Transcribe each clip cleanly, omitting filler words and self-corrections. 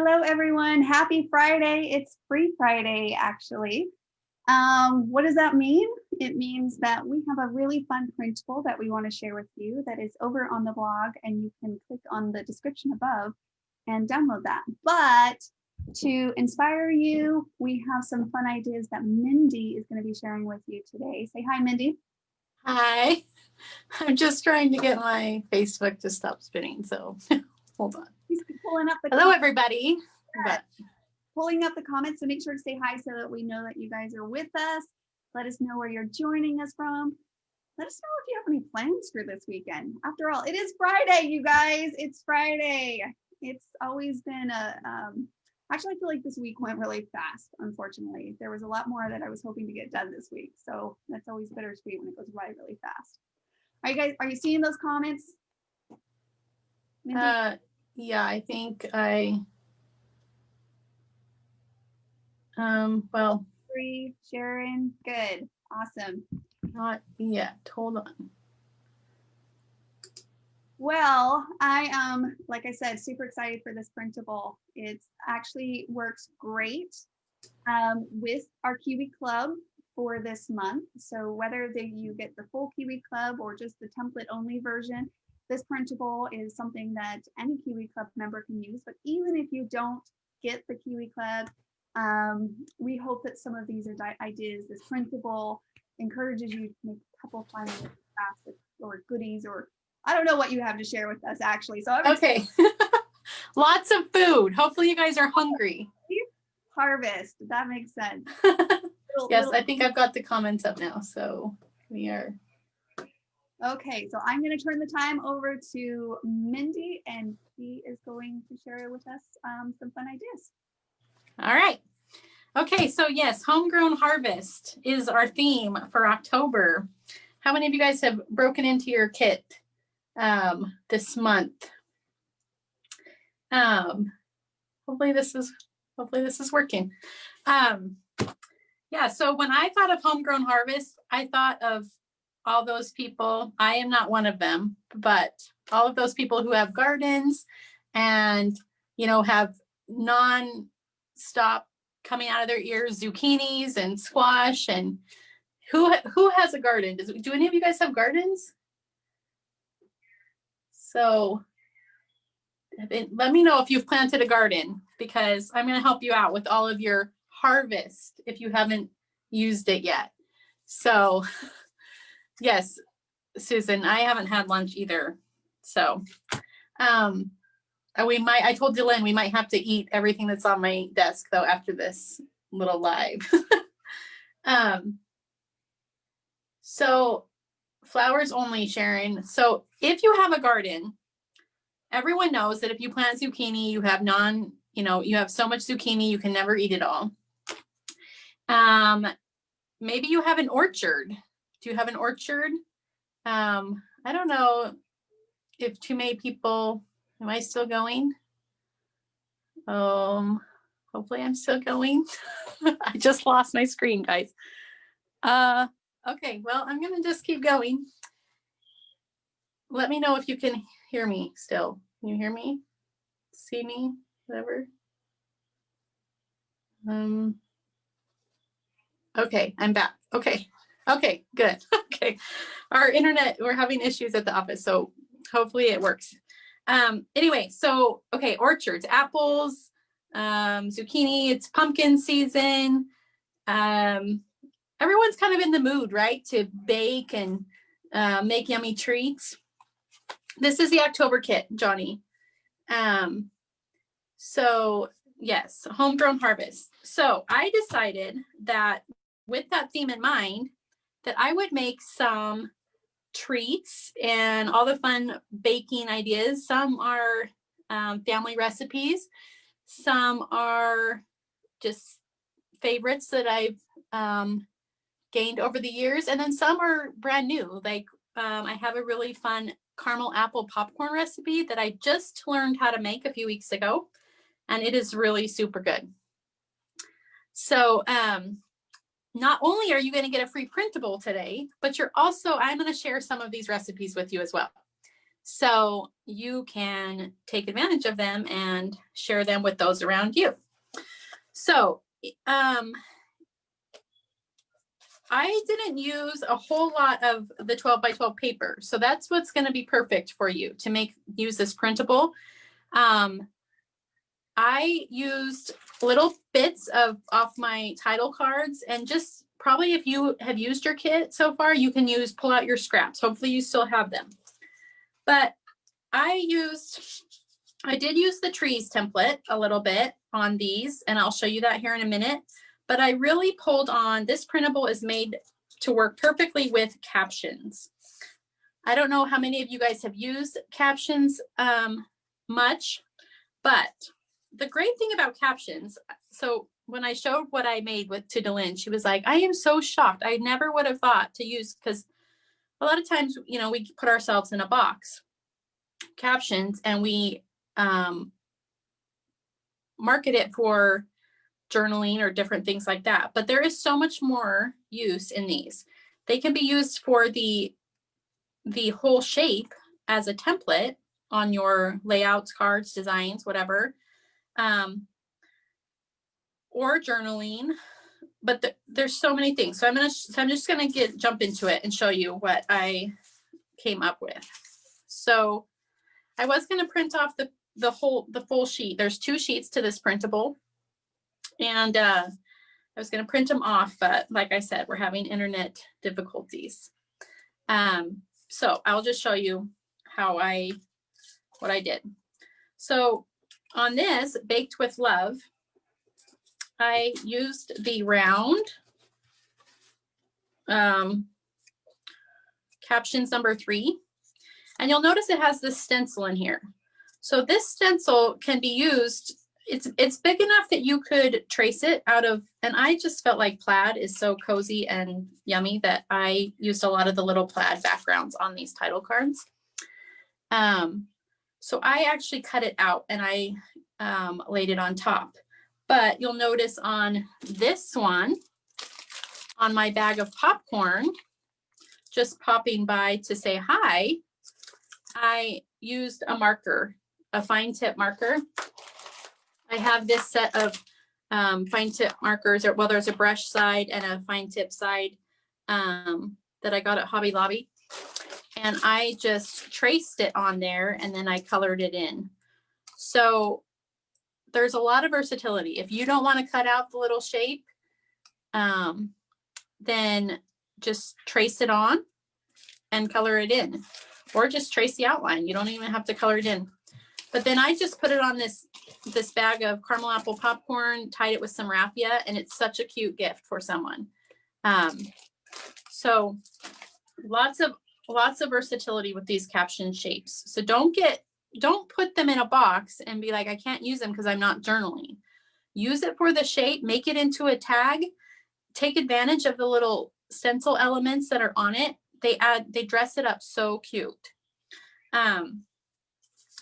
Hello, everyone. Happy Friday. It's Free Friday, actually. What does that mean? It means that we have a really fun printable that we want to share with you that is over on the blog, and you can click on the description above and download that. But to inspire you, we have some fun ideas that Mindy is going to be sharing with you today. Say hi, Mindy. Hi. I'm just trying to get my Facebook to stop spinning, so hold on. He's pulling up the Hello, everybody. Pulling up the comments, so make sure to say hi so that we know that you guys are with us. Let us know where you're joining us from. Let us know if you have any plans for this weekend. After all, it is Friday, you guys. It's Friday. It's always been actually, I feel like this week went really fast, unfortunately. There was a lot more that I was hoping to get done this week, so that's always bittersweet when it goes by really fast. Are you seeing those comments? Mindy? Yeah, I think well. Free, Sharon, good, awesome. Not yet, hold on. Well, I am, like I said, super excited for this printable. It actually works great with our Kiwi Club for this month. So whether you get the full Kiwi Club or just the template only version, this printable is something that any Kiwi Club member can use. But even if you don't get the Kiwi Club, we hope that some of these ideas, this printable, encourages you to make a couple fun crafts or goodies, or I don't know what you have to share with us, actually. So okay. Lots of food. Hopefully you guys are hungry. Harvest. That makes sense. Yes, I think I've got the comments up now. So we are. Okay, so I'm going to turn the time over to Mindy, and she is going to share with us some fun ideas. All right. Okay, so yes, homegrown harvest is our theme for October. How many of you guys have broken into your kit this month? Hopefully this is working. Yeah, so when I thought of homegrown harvest, I thought of all those people. I am not one of them, but all of those people who have gardens and, you know, have non-stop coming out of their ears zucchinis and squash. And who has a garden? Do any of you guys have gardens? So let me know if you've planted a garden, because I'm going to help you out with all of your harvest if you haven't used it yet. So yes, Susan, I haven't had lunch either. So I told Dylan we might have to eat everything that's on my desk though after this little live. So flowers only, Sharon. So if you have a garden, everyone knows that if you plant zucchini, you have you have so much zucchini, you can never eat it all. Maybe you have an orchard. Do you have an orchard? I don't know if too many people, am I still going? Hopefully I'm still going. I just lost my screen, guys. Okay, well, I'm gonna just keep going. Let me know if you can hear me still. Can you hear me? See me? Whatever. Okay, I'm back. Okay, good. Okay, our internet, we're having issues at the office, so hopefully it works. Anyway, so, okay, orchards, apples, zucchini, it's pumpkin season. Everyone's kind of in the mood, right, to bake and make yummy treats. This is the October kit, Johnny. So yes, homegrown harvest. So I decided that with that theme in mind, that I would make some treats and all the fun baking ideas. Some are family recipes. Some are just favorites that I've gained over the years. And then some are brand new. Like I have a really fun caramel apple popcorn recipe that I just learned how to make a few weeks ago. And it is really super good. So not only are you going to get a free printable today, but I'm going to share some of these recipes with you as well. So you can take advantage of them and share them with those around you. So I didn't use a whole lot of the 12 by 12 paper. So that's what's going to be perfect for you to use this printable. I used little bits off my title cards, and just probably if you have used your kit so far, you can pull out your scraps. Hopefully you still have them. But I did use the trees template a little bit on these, and I'll show you that here in a minute. But I really pulled on, this printable is made to work perfectly with captions. I don't know how many of you guys have used captions much, but the great thing about captions, so when I showed what I made to Delyn, she was like, I am so shocked. I never would have thought to use, because a lot of times, you know, we put ourselves in a box, captions, and we market it for journaling or different things like that. But there is so much more use in these. They can be used for the whole shape as a template on your layouts, cards, designs, whatever, or journaling. But there's so many things. So I'm just gonna jump into it and show you what I came up with. So I was gonna print off the full sheet. There's 2 sheets to this printable, and I was gonna print them off, but like I said, we're having internet difficulties. So I'll just show you what I did. So on this Baked with Love, I used the round captions number 3, and you'll notice it has this stencil in here. So this stencil can be used, it's big enough that you could trace it out of, and I just felt like plaid is so cozy and yummy that I used a lot of the little plaid backgrounds on these title cards. So I actually cut it out and I laid it on top. But you'll notice on this one, on my bag of popcorn, just popping by to say hi, I used a marker, a fine tip marker. I have this set of fine tip markers, well, there's a brush side and a fine tip side that I got at Hobby Lobby. And I just traced it on there and then I colored it in. So there's a lot of versatility. If you don't want to cut out the little shape, then just trace it on and color it in, or just trace the outline. You don't even have to color it in. But then I just put it on this bag of caramel apple popcorn, tied it with some raffia, and it's such a cute gift for someone. So lots of versatility with these caption shapes. So don't put them in a box and be like, I can't use them because I'm not journaling. Use it for the shape, make it into a tag, take advantage of the little stencil elements that are on it. They dress it up so cute.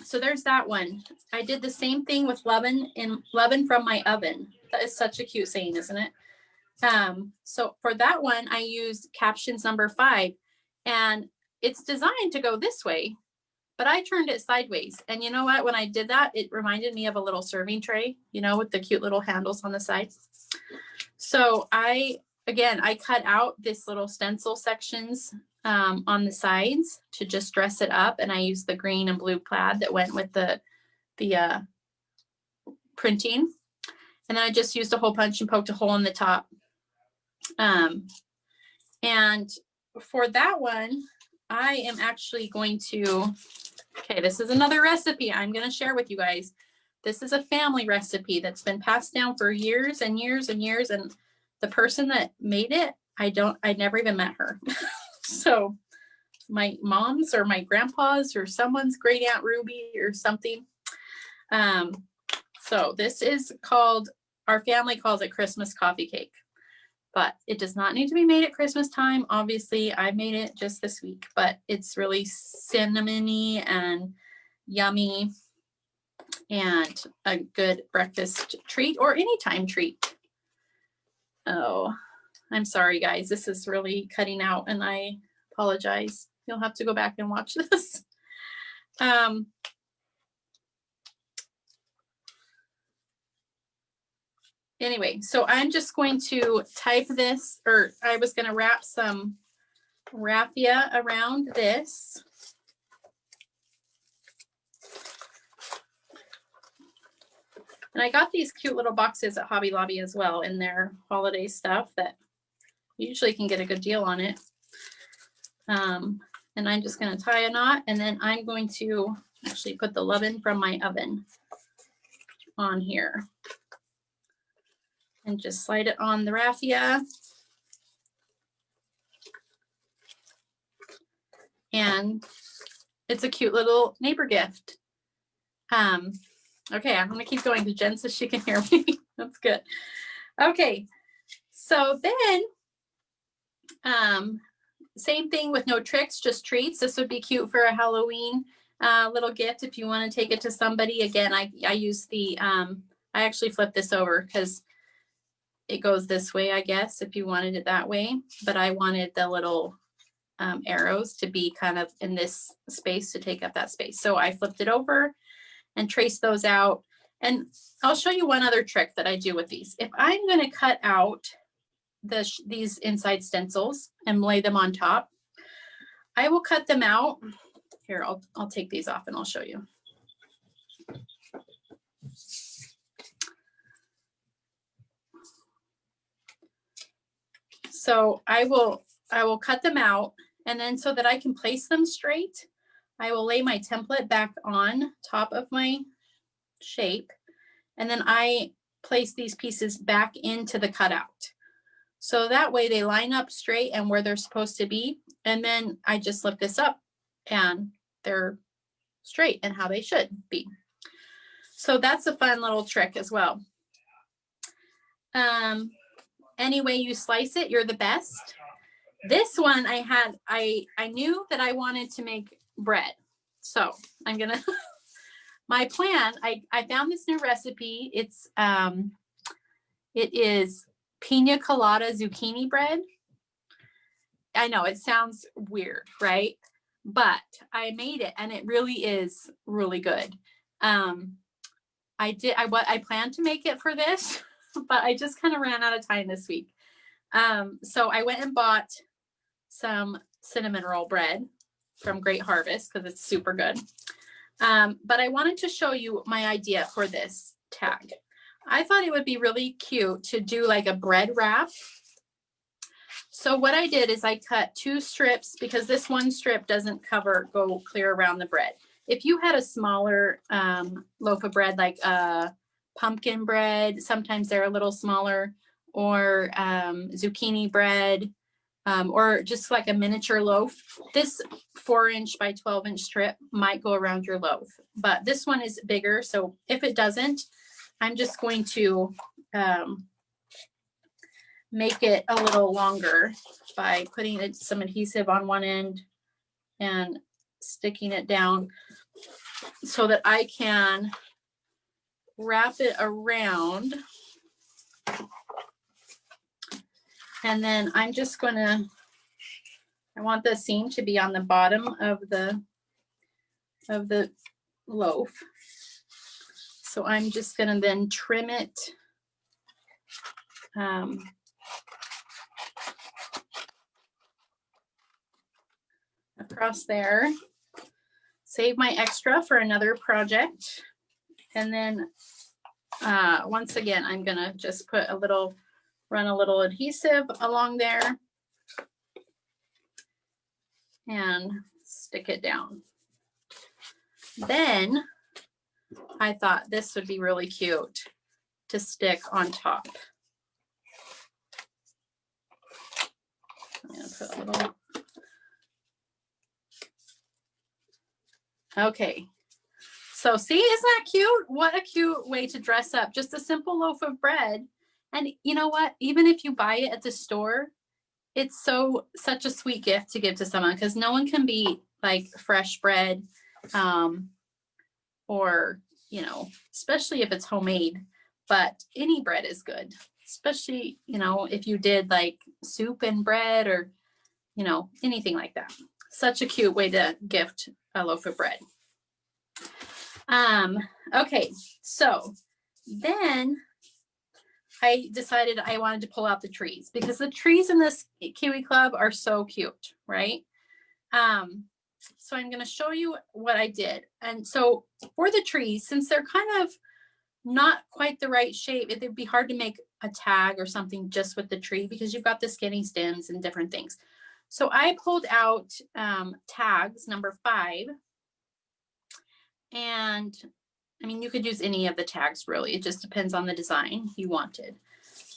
So there's that one. I did the same thing with Lovin' from my oven. That is such a cute saying, isn't it? So for that one, I used captions number 5, and it's designed to go this way, but I turned it sideways. And you know what? When I did that, it reminded me of a little serving tray, you know, with the cute little handles on the sides. So I cut out this little stencil sections on the sides to just dress it up. And I used the green and blue plaid that went with the printing. And then I just used a hole punch and poked a hole in the top. And for that one, I am actually going to, okay, this is another recipe I'm going to share with you guys. This is a family recipe that's been passed down for years and years and years. And the person that made it, I never even met her. So my mom's or my grandpa's or someone's great Aunt Ruby or something. So this is called, our family calls it Christmas coffee cake, but it does not need to be made at Christmas time. Obviously I made it just this week, but it's really cinnamony and yummy and a good breakfast treat or anytime treat. Oh, I'm sorry guys, this is really cutting out and I apologize. You'll have to go back and watch this. Anyway, so I'm just going to type this, or I was going to wrap some raffia around this. And I got these cute little boxes at Hobby Lobby as well in their holiday stuff that you usually can get a good deal on it. And I'm just going to tie a knot, and then I'm going to actually put the lovin' from my oven on here and just slide it on the raffia. And it's a cute little neighbor gift. Okay, I'm going to keep going because Jen says she can hear me. That's good. Okay, so then same thing with no tricks, just treats. This would be cute for a Halloween little gift if you want to take it to somebody. Again, I use the, I actually flipped this over because it goes this way, I guess, if you wanted it that way. But I wanted the little arrows to be kind of in this space to take up that space. So I flipped it over and traced those out. And I'll show you one other trick that I do with these. If I'm going to cut out these inside stencils and lay them on top, I will cut them out. Here, I'll take these off and I'll show you. So I will cut them out, and then so that I can place them straight, I will lay my template back on top of my shape, and then I place these pieces back into the cutout. So that way they line up straight and where they're supposed to be. And then I just lift this up and they're straight and how they should be. So that's a fun little trick as well. Any way you slice it, you're the best. This one I knew that I wanted to make bread. So I'm gonna, my plan, I found this new recipe. It is pina colada zucchini bread. I know it sounds weird, right? But I made it and it really is really good. I planned to make it for this, but I just kind of ran out of time this week. So I went and bought some cinnamon roll bread from Great Harvest because it's super good. But I wanted to show you my idea for this tag. I thought it would be really cute to do like a bread wrap. So what I did is I cut 2 strips because this one strip doesn't go clear around the bread. If you had a smaller loaf of bread, like pumpkin bread, sometimes they're a little smaller, or zucchini bread, or just like a miniature loaf, this 4-inch by 12-inch strip might go around your loaf. But this one is bigger, so if it doesn't, I'm just going to make it a little longer by putting some adhesive on one end and sticking it down so that I can wrap it around. And then I'm just gonna, I want the seam to be on the bottom of the loaf. So I'm just gonna then trim it across there, save my extra for another project. And then once again, I'm gonna just put run a little adhesive along there and stick it down. Then I thought this would be really cute to stick on top. I'm gonna put a little. Okay, so see, isn't that cute? What a cute way to dress up, just a simple loaf of bread. And you know what, even if you buy it at the store, it's such a sweet gift to give to someone, because no one can beat like fresh bread, or, you know, especially if it's homemade, but any bread is good, especially, you know, if you did like soup and bread or, you know, anything like that. Such a cute way to gift a loaf of bread. Okay, so then I decided I wanted to pull out the trees because the trees in this Kiwi Club are so cute, right? So I'm going to show you what I did. And so for the trees, since they're kind of not quite the right shape, it'd be hard to make a tag or something just with the tree because you've got the skinny stems and different things. So I pulled out tags number 5. And I mean, you could use any of the tags really. It just depends on the design you wanted.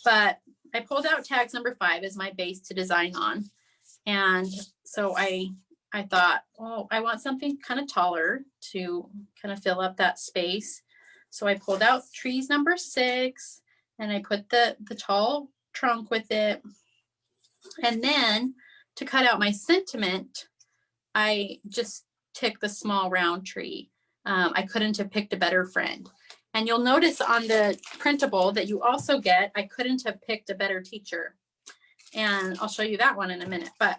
But I pulled out tags number 5 as my base to design on. And so I thought, oh, I want something kind of taller to kind of fill up that space. So I pulled out trees number 6 and I put the tall trunk with it. And then to cut out my sentiment, I just took the small round tree. I couldn't have picked a better friend. And you'll notice on the printable that you also get, I couldn't have picked a better teacher. And I'll show you that one in a minute. But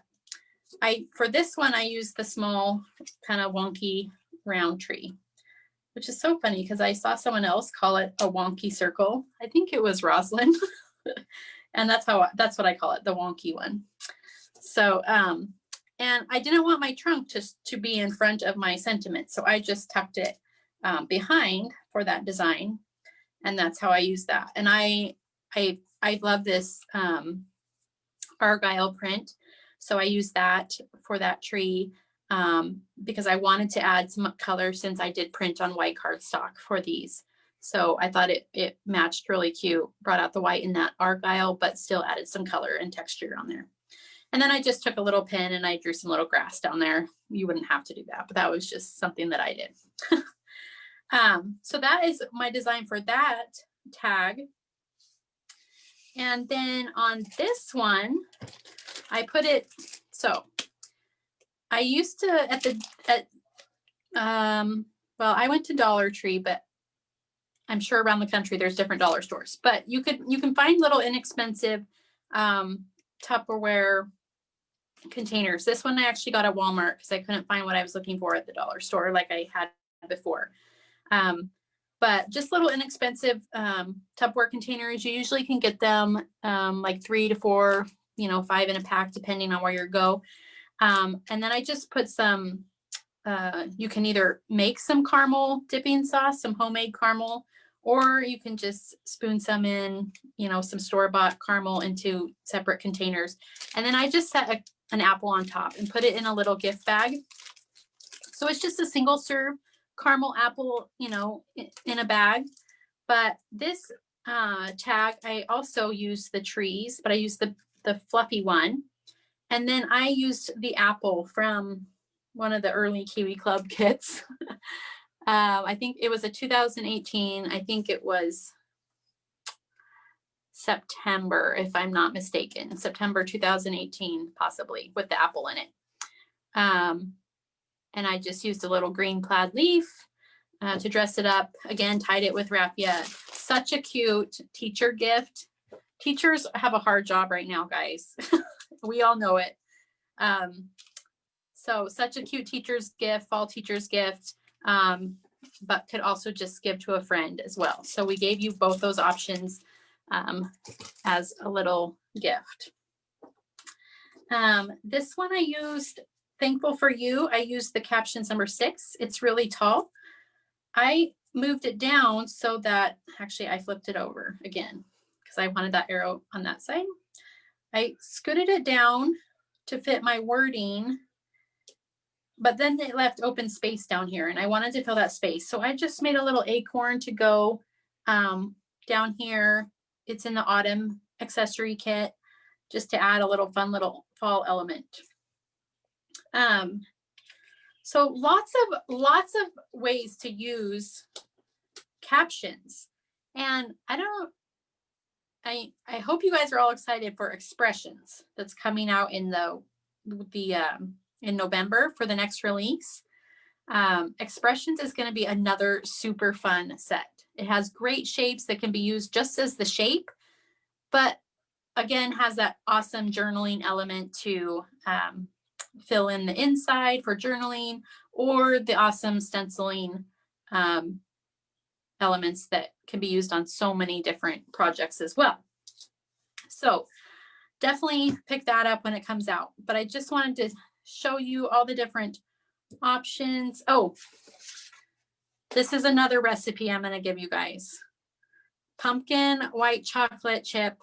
for this one, I used the small kind of wonky round tree, which is so funny because I saw someone else call it a wonky circle. I think it was Roslyn. And that's what I call it, the wonky one. So, and I didn't want my trunk to be in front of my sentiment. So I just tucked it behind for that design. And that's how I use that. And I love this Argyle print. So I used that for that tree because I wanted to add some color since I did print on white cardstock for these. So I thought it matched really cute, brought out the white in that Argyle, but still added some color and texture on there. And then I just took a little pen and I drew some little grass down there. You wouldn't have to do that, but that was just something that I did. So that is my design for that tag. And then on this one, I put it, so I used to well, I went to Dollar Tree, but I'm sure around the country there's different dollar stores, but you can find little inexpensive Tupperware containers. This one I actually got at Walmart because I couldn't find what I was looking for at the dollar store like I had before. But just little inexpensive Tupperware containers. You usually can get them like 3 to 4, 5 in a pack, depending on where you go. And then I just put some, you can either make some caramel dipping sauce, some homemade caramel, or you can just spoon some in, some store-bought caramel into separate containers. And then I just set an apple on top and put it in a little gift bag. So it's just a single serve caramel apple, in a bag. But this tag, I also used the trees, but I used the fluffy one. And then I used the apple from one of the early Kiwi Club kits. I think it was a 2018. I think it was September, if I'm not mistaken, September 2018, possibly, with the apple in it. And I just used a little green plaid leaf to dress it up. Again, tied it with raffia. Such a cute teacher gift. Teachers have a hard job right now, guys. We all know it. So such a cute teacher's gift, fall teacher's gift, but could also just give to a friend as well. So we gave you both those options as a little gift. This one I used, Thankful for You. I used the captions number 6. It's really tall. I moved it down so that, actually I flipped it over again because I wanted that arrow on that side. I scooted it down to fit my wording, but then it left open space down here and I wanted to fill that space. So I just made a little acorn to go down here. It's in the autumn accessory kit just to add a little fun little fall element. So lots of ways to use captions. And I hope you guys are all excited for Expressions that's coming out in in November for the next release. Expressions is going to be another super fun set. It has great shapes that can be used just as the shape, but again, has that awesome journaling element to fill in the inside for journaling, or the awesome stenciling elements that can be used on so many different projects as well. So definitely pick that up when it comes out. But I just wanted to show you all the different options. Oh, this is another recipe I'm going to give you guys. Pumpkin white chocolate chip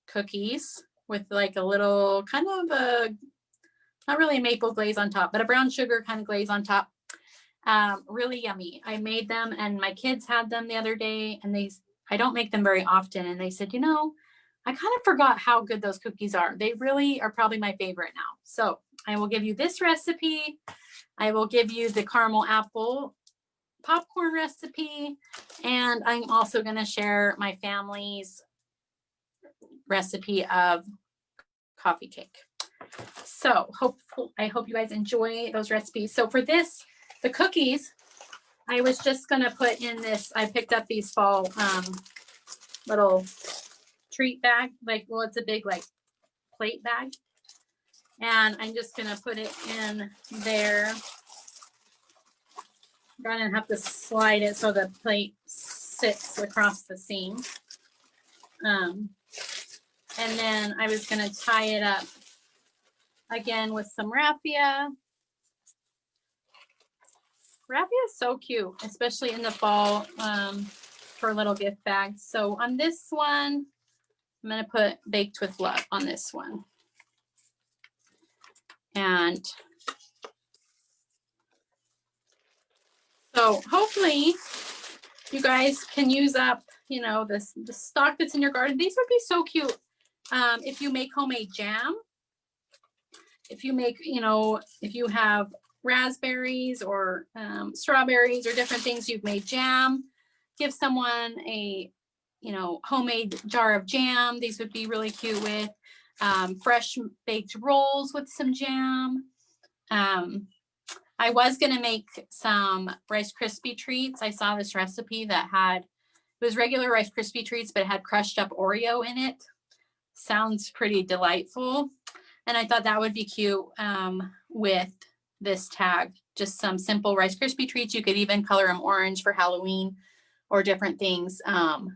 cookies with like a little kind of a, not really a maple glaze on top, but a brown sugar kind of glaze on top. Really yummy. I made them and my kids had them the other day, and I don't make them very often. And they said, you know, I kind of forgot how good those cookies are. They really are probably my favorite now. So I will give you this recipe. I will give you the caramel apple popcorn recipe. And I'm also going to share my family's recipe of coffee cake. So I hope you guys enjoy those recipes. So for this, the cookies, I was just going to put in this, I picked up these fall little treat bag, like, well, it's a big like plate bag. And I'm just going to put it in there. I'm going to have to slide it so the plate sits across the seam. And then I was going to tie it up again with some raffia. Raffia is so cute, especially in the fall for little gift bags. So on this one, I'm going to put Baked with Love on this one. And so hopefully you guys can use up, you know, the stock that's in your garden. These would be so cute if you make homemade jam. If you make, you know, if you have raspberries or strawberries or different things, you've made jam, give someone a, you know, homemade jar of jam. These would be really cute with fresh baked rolls with some jam. I was going to make some Rice Krispie treats. I saw this recipe that had, it was regular Rice Krispie treats, but it had crushed up Oreo in it. Sounds pretty delightful. And I thought that would be cute with this tag. Just some simple Rice Krispie treats. You could even color them orange for Halloween or different things. Janelle,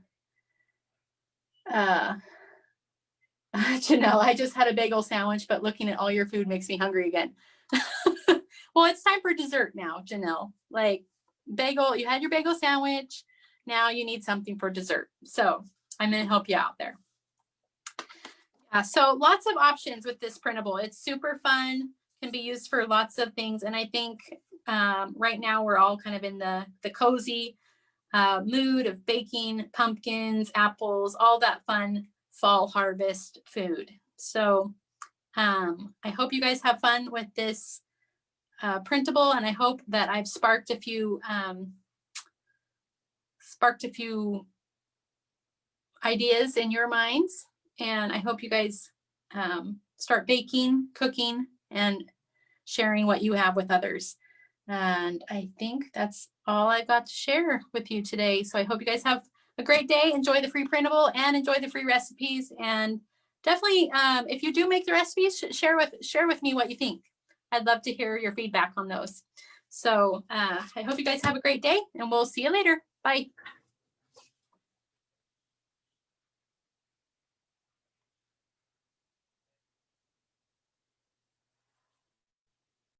I just had a bagel sandwich, but looking at all your food makes me hungry again. Well, it's time for dessert now, Janelle. Like bagel, you had your bagel sandwich. Now you need something for dessert. So I'm going to help you out there. Yeah, so lots of options with this printable. It's super fun, can be used for lots of things. And I think right now we're all kind of in the cozy mood of baking pumpkins, apples, all that fun fall harvest food. So I hope you guys have fun with this printable, and I hope that I've sparked a few ideas in your minds. And I hope you guys start baking, cooking, and sharing what you have with others. And I think that's all I got to share with you today. So I hope you guys have a great day. Enjoy the free printable and enjoy the free recipes. And definitely, if you do make the recipes, share with me what you think. I'd love to hear your feedback on those. So I hope you guys have a great day, and we'll see you later. Bye.